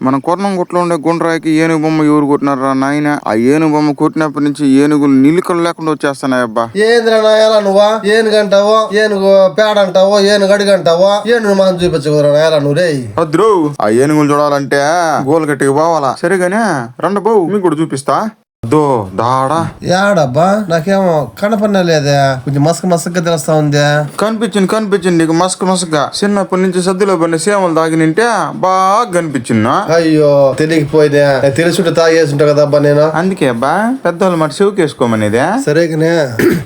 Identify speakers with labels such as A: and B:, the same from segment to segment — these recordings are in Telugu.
A: మన కొర్నంగుట్లో ఉండే గుండ్రాయికి ఏనుగు బొమ్మ ఎవరు కొట్టినారా నాయన? ఆ ఏనుగు బొమ్మ కొట్టినప్పటి నుంచి ఏనుగులు నిలుకలు లేకుండా వచ్చేస్తున్నాయి అబ్బా.
B: ఏంద్రా నాయాలా నువ్వా? ఏనుగు అంటావో, ఏనుగు పేడ అంటావో, ఏనుగు అడిగి అంటావో, ఏనుగు మనం చూపించకురా నాయాలా నువ్వు రే.
A: అద్రు ఆ ఏనుగులు చూడాలంటే గోల్ గట్టికి పోవాలా. సరేగానే రండి బావు, మీకు కూడా చూపిస్తా. దో దాడా
B: యాడబ్బా నాకేమో కనపడిన లేదే, కొంచెం మసకగా తెలుస్తా ఉంది.
A: కనిపించింది నీకు మసకగా. చిన్నప్పటి నుంచి సద్దులో పడిన సేమలు తాగినింటే బాగా కనిపించింది.
B: అయ్యో తెలియకపోయినా, తెలుసుంటే తాగేసుంటా కదా అబ్బా నేను.
A: అందుకే అబ్బా పెద్దవాళ్ళు మాట చెవుకేసుకోమనేదే.
B: సరేగానే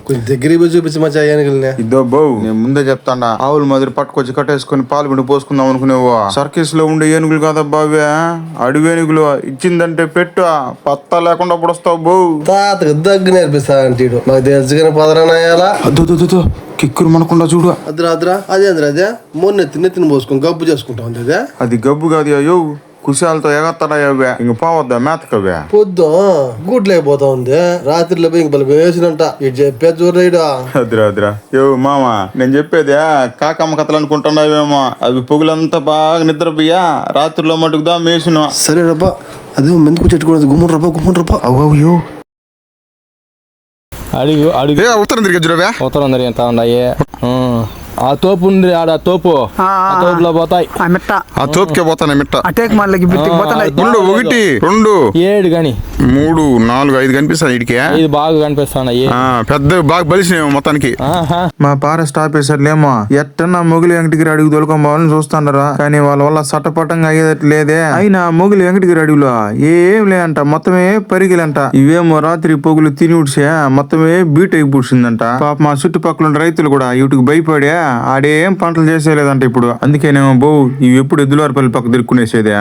B: కొంచెం దగ్గరికి పోయి చూపించి మంచి ఏనుగుల్ని.
A: ఇద్దో బావు, నేను ముందే చెప్తాండా, ఆవుల మాదిరి పట్టుకొచ్చి కట్టేసుకుని పాలు పిండి పోసుకుందాం అనుకునేవో. సర్కీస్ లో ఉండే ఏనుగులు కాదబ్బా అవే, అడవి ఏనుగులు. ఇచ్చిందంటే పెట్టు పత్తా లేకుండా పొడుస్తావు బావు.
B: తాతకు దగ్గు నేర్పిస్తా అంటాడు, మాకు తెలుసుకుని పదరానాయాలా.
A: కిక్కురు మనకుండా చూడు.
B: అద్రా అదేంద్రా అదే నెత్తిని పోసుకొని గబ్బు చేసుకుంటా ఉంది అదే.
A: అది గబ్బు కాదు అయ్యో, కుశాలతో ఎగత్తడాయవ్వే. ఇంక పోవద్దా మేతకవ్వే.
B: పొద్దు గూట్లేకపోతా ఉంది, రాత్రిలో పోయి ఇంక బలి వేసినంట. ఇటు చెప్పే చూడరా.
A: అద్రా యో మామ, నేను చెప్పేదే కాకమ్మ కథలు అనుకుంటున్నావేమో. అవి పొగులంతా బాగా నిద్రపోయా, రాత్రిలో మటుకుదా మేసిన.
B: సరే రబ్బా, అదే మెందుకు చెట్టుకున్నది. గుమ్మం రబ్బా
A: అయ్యో
C: అడుగు
A: ఉత్తరం తిరిగి
C: ఉత్తరం తిరిగి ఉన్నాయి. ఆ తోపు ఉంది ఆడ, తోపు తోపులో పోతాయి.
A: ఆ తోపుకే పోతానే మిట్ట.
C: రెండు
A: 1 2
C: 7 గాని
A: 3 4 5 కనిపిస్తాయి. ఇడికి
C: ఇది బాగా కనిపిస్తున్నాయి.
A: పెద్ద బాగా బలిసినేమో మొత్తానికి. మా ఫారెస్ట్ ఆఫీసర్లేమో ఎట్టన్నా మొగులి వెంకటగిరి అడుగు తోలుకోవాలని చూస్తాండరా, కానీ వాళ్ళ వల్ల సట్టపట్టంగా అయ్యేట్లేదే. అయినా మొగులి వెంకటగిరి అడుగులో ఏం లేదంట, మొత్తమే పరిగిలంట. ఇవేమో రాత్రి పొగులు తిని ఉడిసే మొత్తమే బీట్ అయి పూడ్చిందంట. పాప మా చుట్టుపక్కల రైతులు కూడా వీటికి భయపడే ఆడేం పంటలు చేసేలేదంట ఇప్పుడు. అందుకేనేమో బో ఇవి ఎప్పుడు ఎద్దులారిపల్లి పక్క తిరుక్కునేసేదే.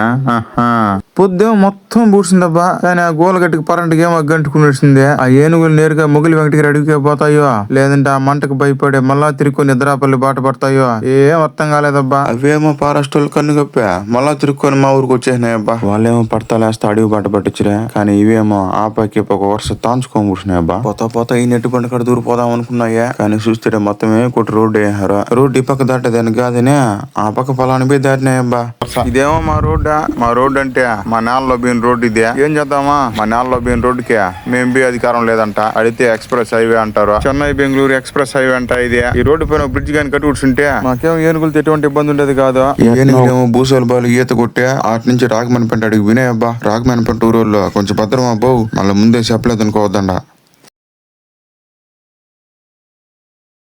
A: పొద్దుేమో మొత్తం పూడ్చిందబ్బా, కానీ ఆ గోలగట్టికి పరంటకి ఏమో గంటుకునేసిందే. ఆ ఏనుగులు నేరుగా మొగులి వెంకటగిరి అడిగితే పోతాయో, లేదంటే ఆ మంటకు భయపడే మళ్ళా తిరుక్కొని నిద్రాపల్లి బాట పడతాయో ఏం అర్థం కాలేదబ్బా. అవేమో ఫారెస్ట్ వాళ్ళు కన్ను కప్పా మళ్ళా తిరుక్కొని మా ఊరికి వచ్చేసినాయబ్బా. వాళ్ళేమో పడతాలేస్తా అడవి బాట పట్టించరే, కానీ ఇవేమో ఆపకి ఒక వరుస తాంచుకొని కూర్చున్నాయబ్బా. పోతా ఈ నెట్టు పంట కడ దూరిపోదాం అనుకున్నాయా, కానీ చూస్తే మొత్తమే కొట్టి రోడ్డు వేసారు. రోడ్డు ఈ పక్క దాటేదాన్ని కాదనే ఆ పక్క పొలాన్ని పోయి దాటినాయబ్బా. ఇదేమో మా రోడ్డు అంటే మా నేలలో పోయిన రోడ్డు ఇదే. ఏం చేద్దామా, మా నేలలో పోయిన రోడ్డుకే మేము పోయి అధికారం లేదంట. అడిగితే ఎక్స్ప్రెస్ హైవే అంటారు. చెన్నై బెంగళూరు ఎక్స్ప్రెస్ హైవే అంట ఇది. ఈ రోడ్డు పైన బ్రిడ్జ్ కానీ కట్టి కూర్చుంటే మాకేమో ఏనుగులతో ఎటువంటి ఇబ్బంది ఉండేది కాదు. ఏనుగులేమో భూసోలు బాలు ఈత కొట్టే అటు నుంచి రాగమనిపంట అడిగి వినాయబ్బా. రాగమనిపంట ఊరోళ్ళు కొంచెం భద్రమా బావు, మళ్ళీ ముందే చెప్పలేదు అనుకోవద్దండ.